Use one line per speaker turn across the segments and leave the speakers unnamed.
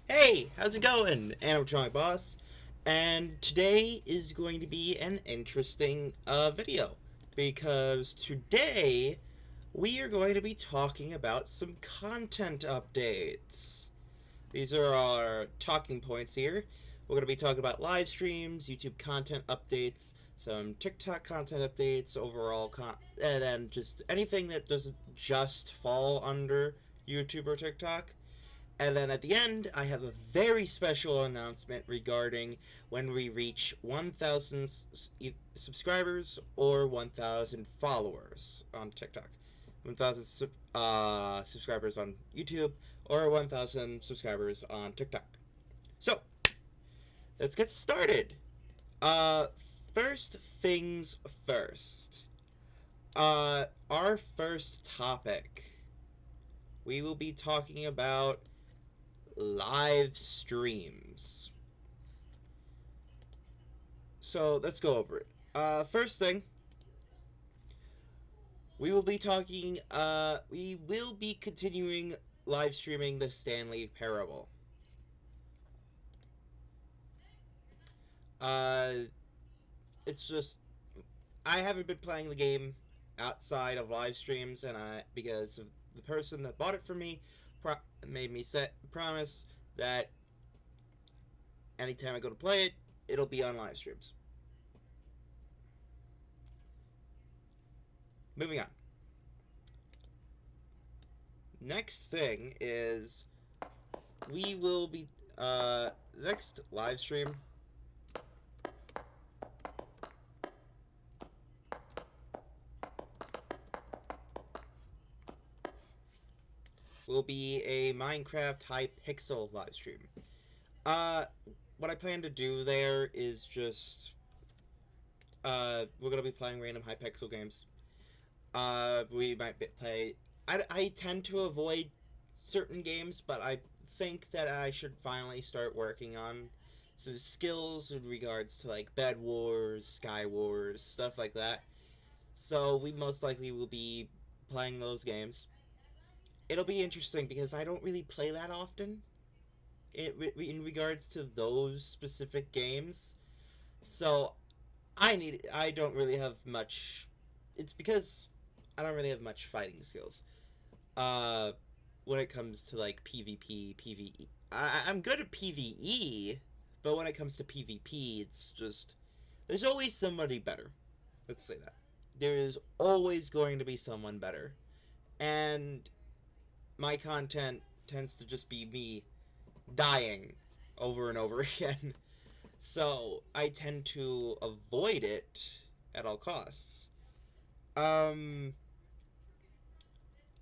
Hey, how's it going? Animatronic Boss, and today is going to be an interesting video because today we are going to be talking about some content updates. These are our talking points here. We're going to be talking about live streams, YouTube content updates, some TikTok content updates, and then just anything that doesn't just fall under YouTube or TikTok. And then at the end, I have a very special announcement regarding when we reach 1,000 subscribers or 1,000 followers on TikTok, 1,000 subscribers on YouTube, or 1,000 subscribers on TikTok. So, let's get started. Uh, First things first. Our first topic, we will be talking about live streams. So let's go over it. First thing, we will be continuing live streaming the Stanley Parable. Uh, it's just I haven't been playing the game outside of live streams, and because of the person that bought it for me, made me set promise that anytime I go to play it, it'll be on live streams. Moving on. Next thing is we will be next live stream will be a Minecraft Hypixel live stream. Uh, what I plan to do there is just we're gonna be playing random Hypixel games. We might play. I tend to avoid certain games, but I think that I should finally start working on some skills in regards to like Bed Wars, Sky Wars, stuff like that. So we most likely will be playing those games. It'll be interesting because I don't really play that often in regards to those specific games. So I don't really have much. It's because I don't really have much fighting skills. Uh, when it comes to like PvP, PvE, I'm good at PvE, but when it comes to PvP, it's just there's always somebody better. Let's say that there is always going to be someone better, and my content tends to just be me dying over and over again. So I tend to avoid it at all costs. Um,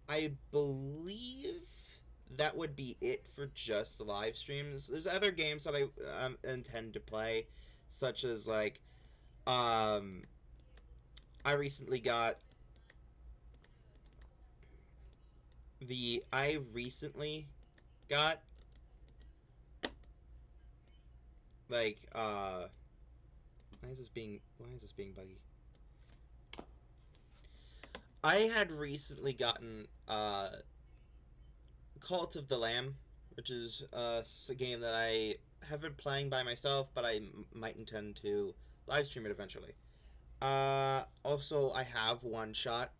I believe that would be it for just the live streams. There's other games that I intend to play, such as like um, I recently got I recently got like why is this being buggy? I had recently gotten Cult of the Lamb, which is a game that I have been playing by myself, but I might intend to live stream it eventually. Also, I have One Shot,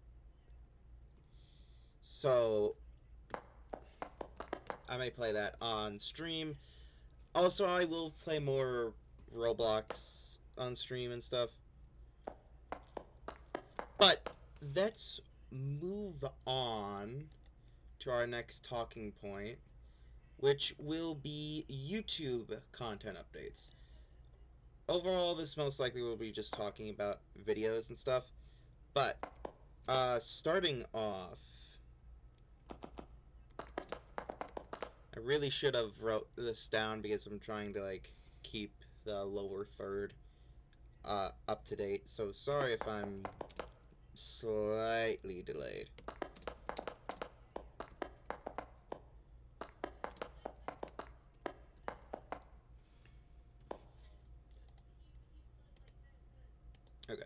so I may play that on stream. Also, I will play more Roblox on stream and stuff. But let's move on to our next talking point, which will be YouTube content updates. Overall, this most likely will be just talking about videos and stuff. But starting off, I really should have wrote this down because I'm trying to like keep the lower third up to date. So sorry if I'm slightly delayed. Okay,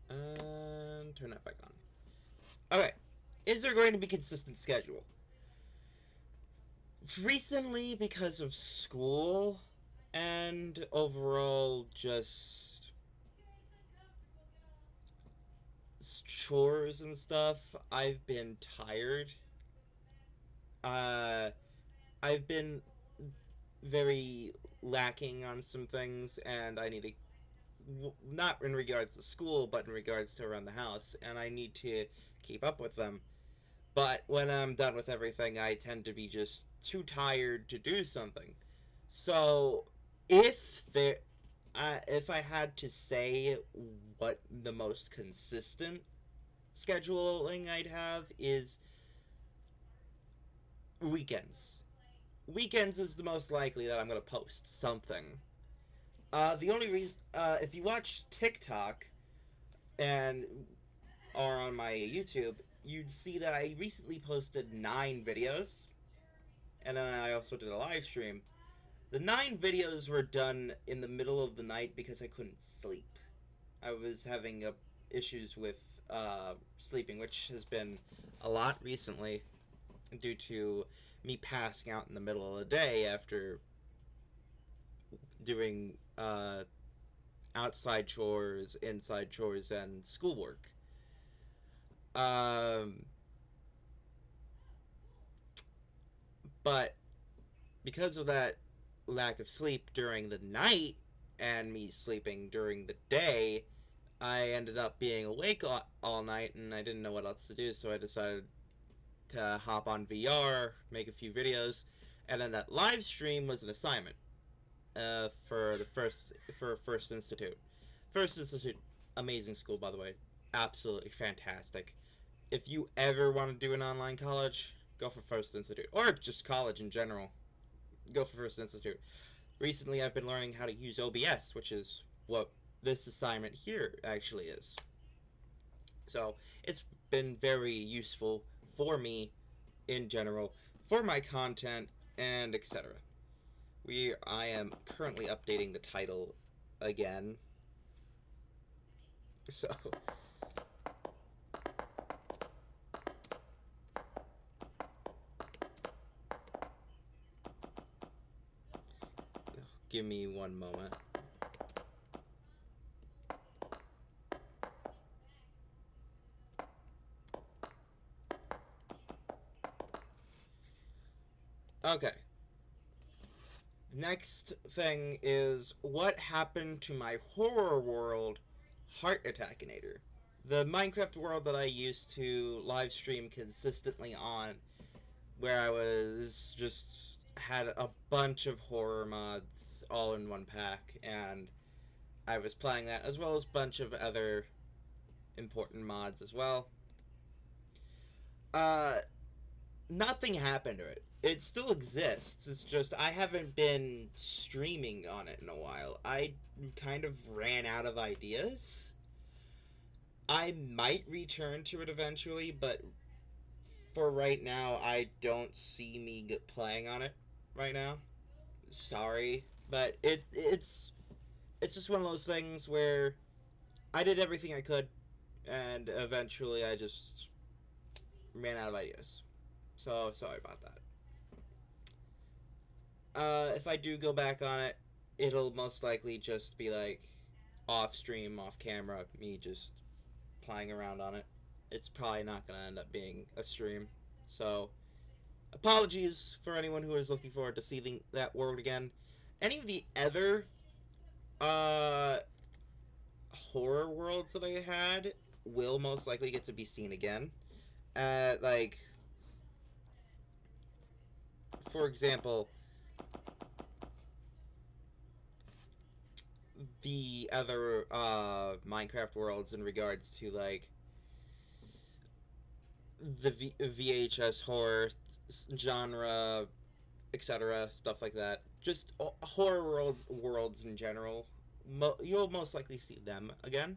and turn that back on. Okay, is there going to be consistent schedule? Recently, because of school and overall just chores and stuff, I've been tired. Uh, I've been very lacking on some things, and I need to, not in regards to school, but in regards to around the house, and I need to keep up with them. But when I'm done with everything, I tend to be just too tired to do something. So if there, if I had to say what the most consistent scheduling I'd have is weekends. Weekends is the most likely that I'm gonna post something. The only reason, if you watch TikTok and are on my YouTube, you'd see that I recently posted 9 videos, and then I also did a live stream. The 9 videos were done in the middle of the night because I couldn't sleep. I was having issues with sleeping, which has been a lot recently due to me passing out in the middle of the day after doing outside chores, inside chores, and schoolwork. Um, but because of that lack of sleep during the night and me sleeping during the day, I ended up being awake all night and I didn't know what else to do, so I decided to hop on VR, make a few videos, and then that live stream was an assignment for the First Institute. First Institute, amazing school by the way, absolutely fantastic. If you ever want to do an online college, go for First Institute, or just college in general. Go for First Institute. Recently, I've been learning how to use OBS, which is what this assignment here actually is. So it's been very useful for me in general, for my content, and etc. I am currently updating the title again. So give me one moment. Okay. Next thing is what happened to my horror world Heart Attackinator. The Minecraft world that I used to live stream consistently on, where I was just had a bunch of horror mods all in one pack, and I was playing that as well as a bunch of other important mods as well. Uh, Nothing happened to it. It still exists. It's just I haven't been streaming on it in a while. I kind of ran out of ideas. I might return to it eventually, but for right now, I don't see me playing on it right now. Sorry, but it's just one of those things where I did everything I could, and eventually I just ran out of ideas. So sorry about that. If I do go back on it, it'll most likely just be like off stream, off camera, me just playing around on it. It's probably not gonna end up being a stream. So apologies for anyone who is looking forward to seeing that world again. Any of the other uh horror worlds that I had will most likely get to be seen again. Like for example, the other Minecraft worlds in regards to like the VHS horror genre, etc., stuff like that. Just horror worlds in general. You'll most likely see them again.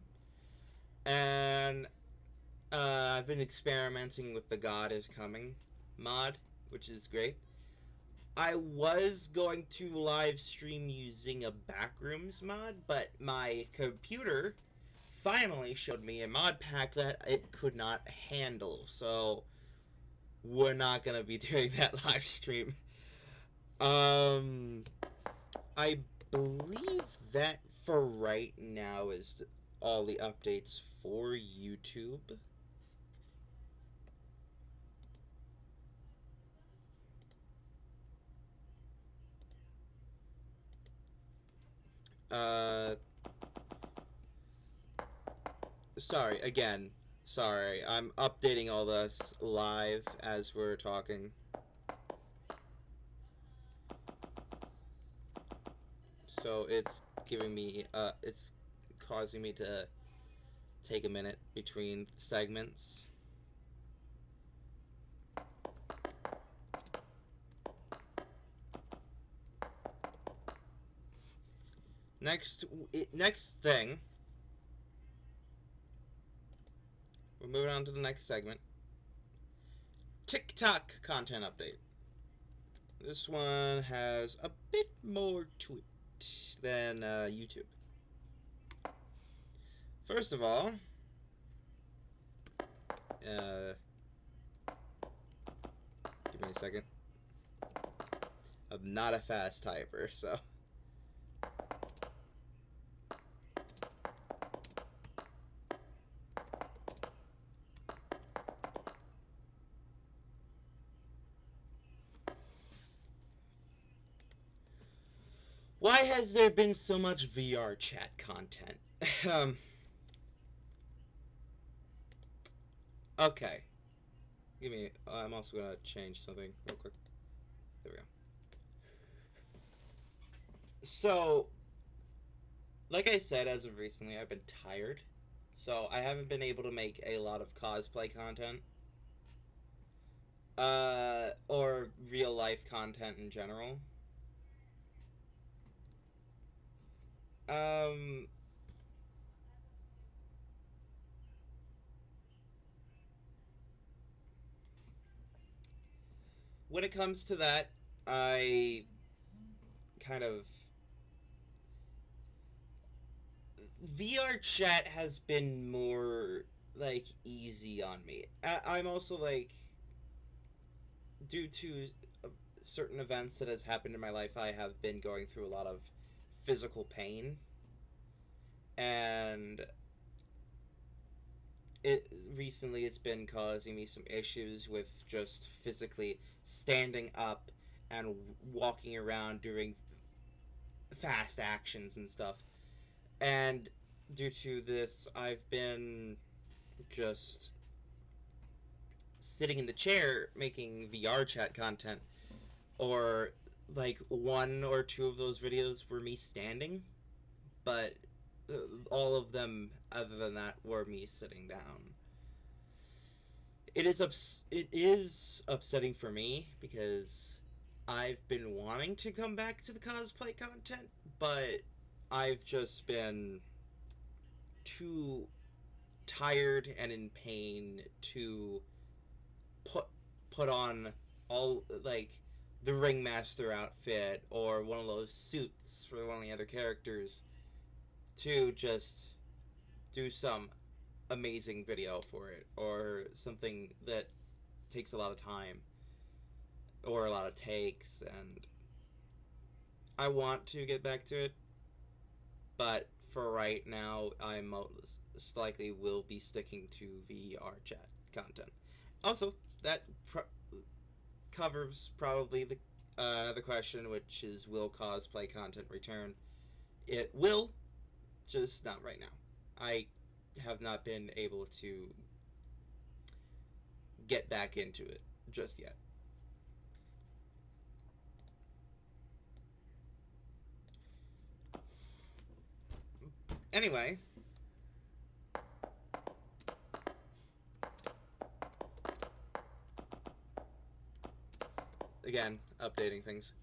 And I've been experimenting with the God is Coming mod, which is great. I was going to live stream using a Backrooms mod, but my computer finally showed me a mod pack that it could not handle. So we're not gonna be doing that live stream. Um, I believe that for right now is all the updates for YouTube. Uh, sorry, again. Sorry, I'm updating all this live as we're talking. So it's giving me, it's causing me to take a minute between segments. Next thing, we're moving on to the next segment. TikTok content update. This one has a bit more to it than YouTube. First of all, give me a second. I'm not a fast typer, so. Why has there been so much VR chat content? um, okay. Give me. I'm also gonna change something real quick. There we go. So, like I said, as of recently, I've been tired. So, I haven't been able to make a lot of cosplay content. Or real life content in general. Um, when it comes to that, I kind of VR chat has been more like easy on me. I'm also like, due to certain events that has happened in my life, I have been going through a lot of physical pain, and it recently it's been causing me some issues with just physically standing up and walking around doing fast actions and stuff. And due to this, I've been just sitting in the chair making VR chat content, or like one or two of those videos were me standing, but all of them other than that were me sitting down. It is upsetting for me because I've been wanting to come back to the cosplay content, but I've just been too tired and in pain to put put on all like the ringmaster outfit or one of those suits for one of the other characters to just do some amazing video for it, or something that takes a lot of time or a lot of takes. And I want to get back to it, but for right now I most likely will be sticking to VR chat content. Also, that covers probably the question, which is, will cosplay content return? It will, just not right now. I have not been able to get back into it just yet. Anyway, again, updating things.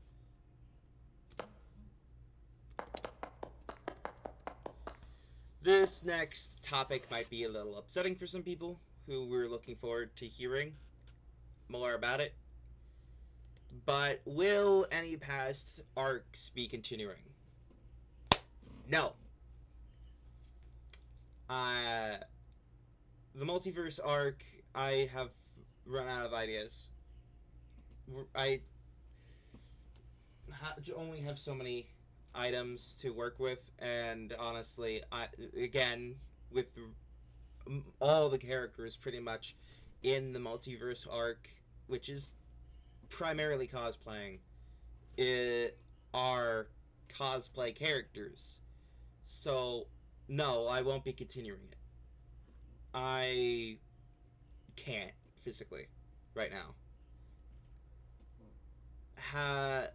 This next topic might be a little upsetting for some people who were looking forward to hearing more about it. But will any past arcs be continuing? No. Uh, the multiverse arc, I have run out of ideas. I only have so many items to work with, and honestly, I again with all the characters pretty much in the multiverse arc, which is primarily cosplaying, it are cosplay characters. So no, I won't be continuing it. I can't physically right now. Ha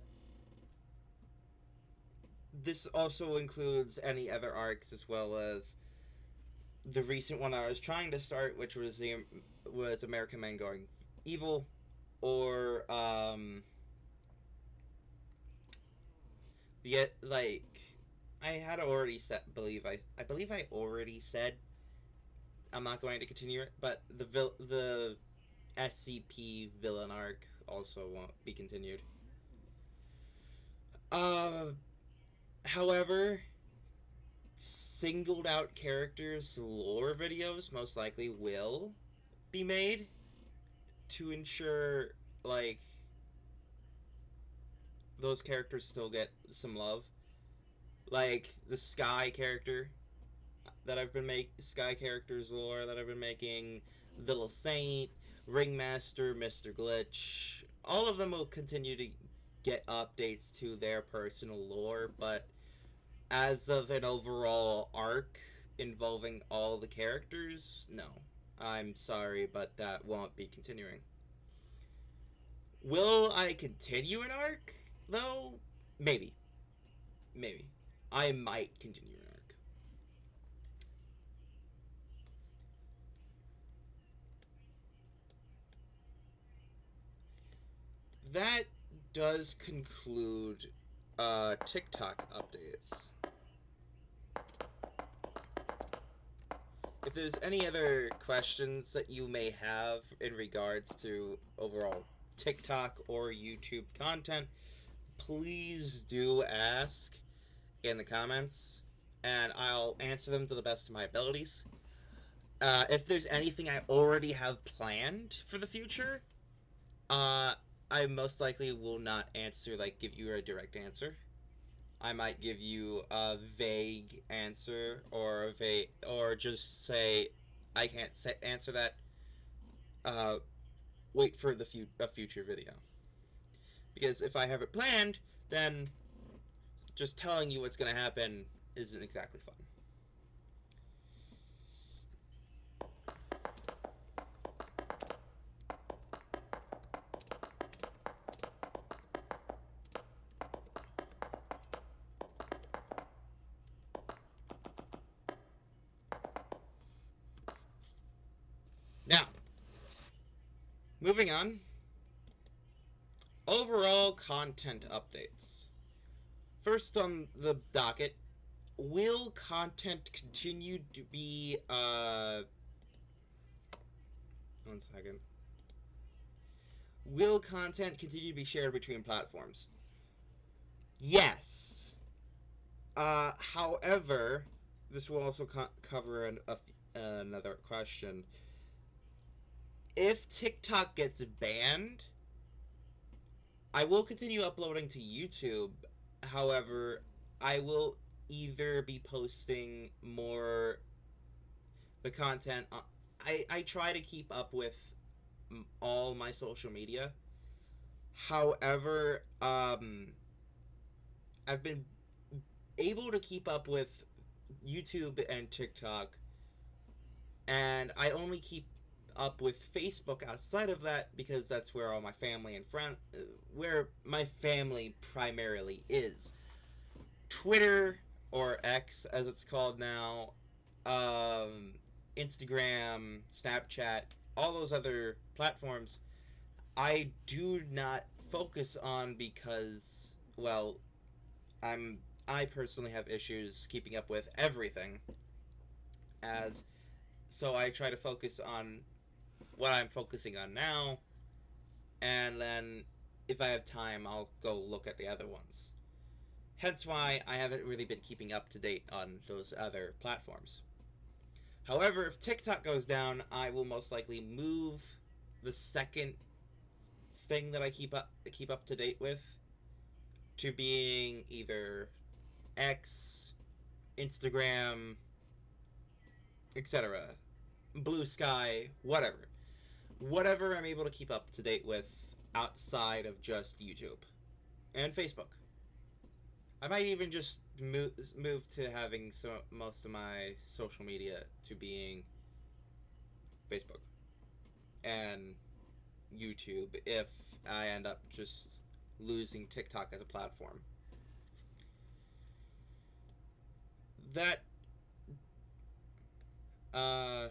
This also includes any other arcs as well as the recent one I was trying to start, which was American Man Going Evil, or the like I had already said I believe I already said I'm not going to continue it, but the SCP villain arc also won't be continued. Uh, However, singled out characters lore videos most likely will be made to ensure like those characters still get some love. Like the Sky character that I've been making, Sky characters lore that I've been making, Little Saint, Ringmaster, Mr. Glitch. All of them will continue to get updates to their personal lore, but as of an overall arc involving all the characters, no. I'm sorry, but that won't be continuing. Will I continue an arc, though? Maybe. Maybe. I might continue an arc. That does conclude TikTok updates. If there's any other questions that you may have in regards to overall TikTok or YouTube content, please do ask in the comments, and I'll answer them to the best of my abilities. If there's anything I already have planned for the future, uh, I most likely will not give you a direct answer. I might give you a vague answer or just say I can't answer that. Uh, Wait for a future video. Because if I have it planned, then just telling you what's gonna happen isn't exactly fun. Now, moving on. Overall content updates. First on the docket, will content continue to be one second. Will content continue to be shared between platforms? Yes. However, this will also cover another question. If TikTok gets banned, I will continue uploading to YouTube. However, I will either be posting more the content. I try to keep up with all my social media. However, I've been able to keep up with YouTube and TikTok, and I only keep up with Facebook outside of that because that's where all my family and friends, where my family primarily is. Twitter, or X as it's called now, Instagram, Snapchat, all those other platforms, I do not focus on because, well, I personally have issues keeping up with everything, as so I try to focus on what I'm focusing on now, and then if I have time, I'll go look at the other ones. Hence why I haven't really been keeping up to date on those other platforms. However, if TikTok goes down, I will most likely move the second thing that I keep up to date with to being either X, Instagram, etc., Blue Sky, whatever. Whatever I'm able to keep up to date with outside of just YouTube and Facebook. I might even just move to having most of my social media to being Facebook and YouTube if I end up just losing TikTok as a platform. That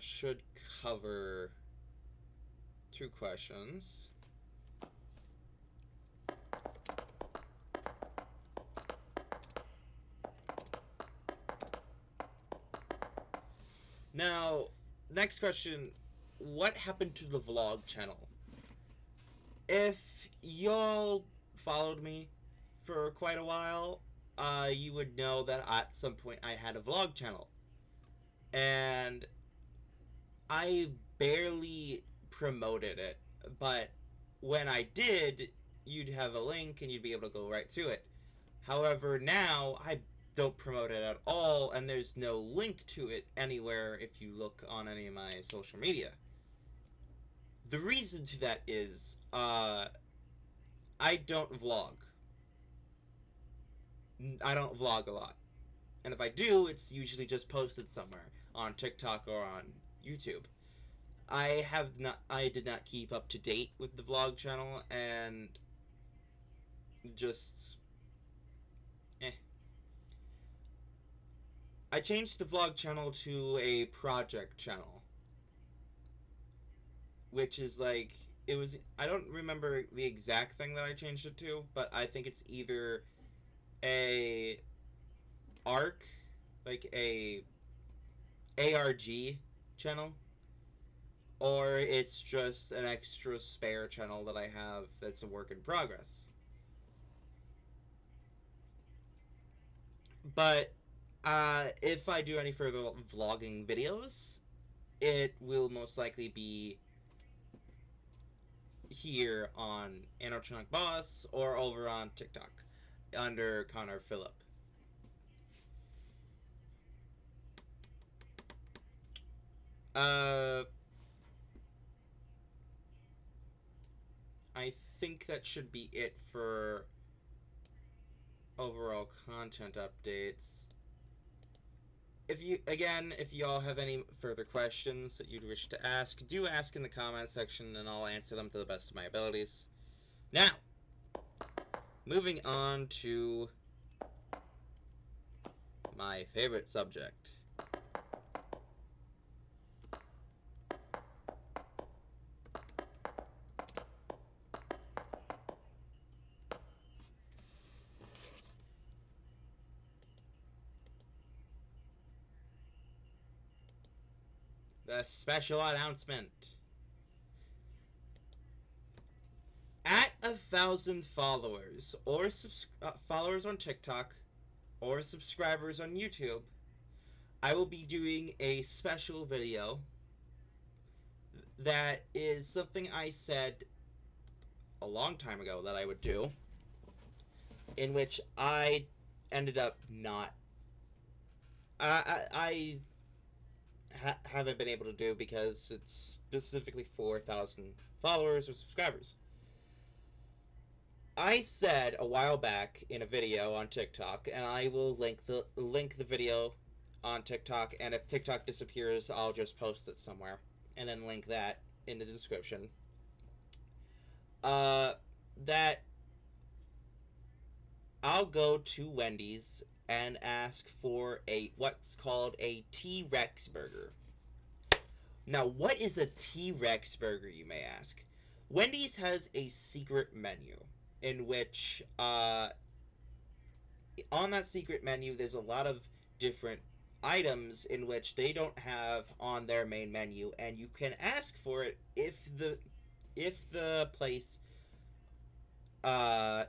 should cover 2 questions. Now, next question, what happened to the vlog channel? If y'all followed me for quite a while, you would know that at some point I had a vlog channel. And I barely promoted it, but when I did, you'd have a link and you'd be able to go right to it. However, now I don't promote it at all, and there's no link to it anywhere if you look on any of my social media. The reason to that is, I don't vlog. I don't vlog a lot. And if I do, it's usually just posted somewhere on TikTok or on YouTube. I did not keep up to date with the vlog channel, and just I changed the vlog channel to a project channel, which is like, it was, I don't remember the exact thing that I changed it to, but I think it's either a ARC, like a ARG channel, or it's just an extra spare channel that I have that's a work in progress. But if I do any further vlogging videos, it will most likely be here on Animatronic Boss or over on TikTok under Connor Phillip. I think that should be it for overall content updates. If you all have any further questions that you'd wish to ask, do ask in the comment section and I'll answer them to the best of my abilities. Now, moving on to my favorite subject. The special announcement. At 1,000 followers or followers on TikTok or subscribers on YouTube, I will be doing a special video that is something I said a long time ago that I would do, in which I ended up not. I haven't been able to do because it's specifically 4,000 followers or subscribers. I said a while back in a video on TikTok, and I will link the video on TikTok, and if TikTok disappears, I'll just post it somewhere and then link that in the description. That I'll go to Wendy's and ask for what's called a T-Rex burger. Now, what is a T-Rex burger, you may ask? Wendy's has a secret menu in which, on that secret menu, there's a lot of different items in which they don't have on their main menu, and you can ask for it if the place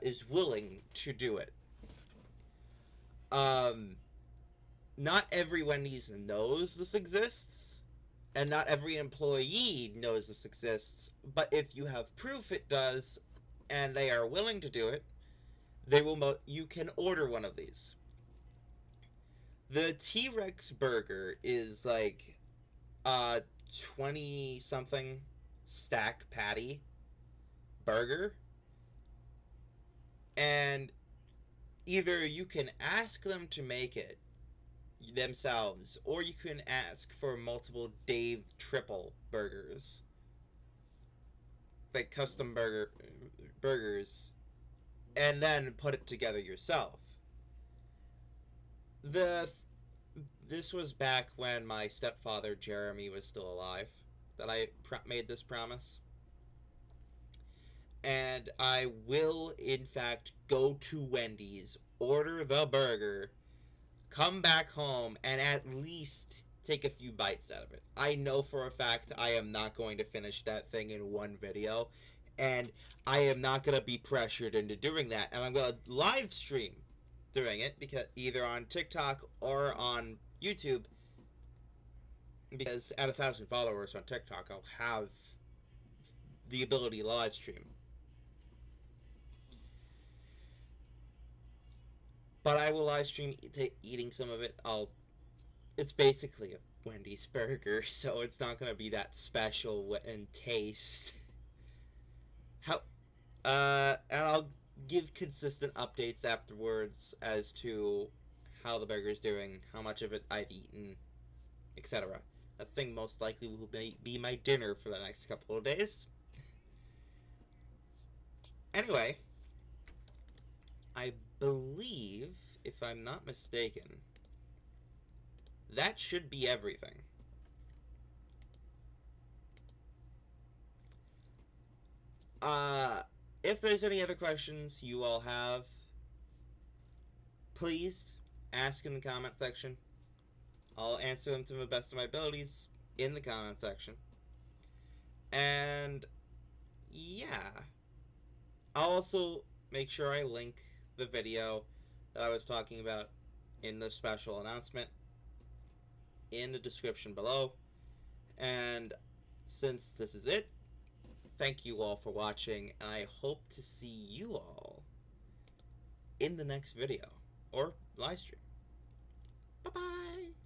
is willing to do it. Not every Wendy's knows this exists, and not every employee knows this exists, but if you have proof it does, and they are willing to do it, you can order one of these. The T-Rex burger is like a 20 something stack patty burger, and either you can ask them to make it themselves, or you can ask for multiple Dave triple burgers, like custom burgers, and then put it together yourself. The This was back when my stepfather Jeremy was still alive that I made this promise. And I will, in fact, go to Wendy's, order the burger, come back home, and at least take a few bites out of it. I know for a fact I am not going to finish that thing in one video, and I am not going to be pressured into doing that. And I'm going to live stream doing it, because either on TikTok or on YouTube, because at 1,000 followers on TikTok, I'll have the ability to live stream. But I will live stream eating some of it. It's basically a Wendy's burger, so it's not gonna be that special in taste. How and I'll give consistent updates afterwards as to how the burger's doing, how much of it I've eaten, etc. That thing most likely will be my dinner for the next couple of days. Anyway, I believe, if I'm not mistaken, that should be everything. Uh, if there's any other questions you all have, please ask in the comment section. I'll answer them to the best of my abilities in the comment section. And yeah, I'll also make sure I link the video that I was talking about in the special announcement in the description below. And since this is it, thank you all for watching, and I hope to see you all in the next video or live stream. Bye bye!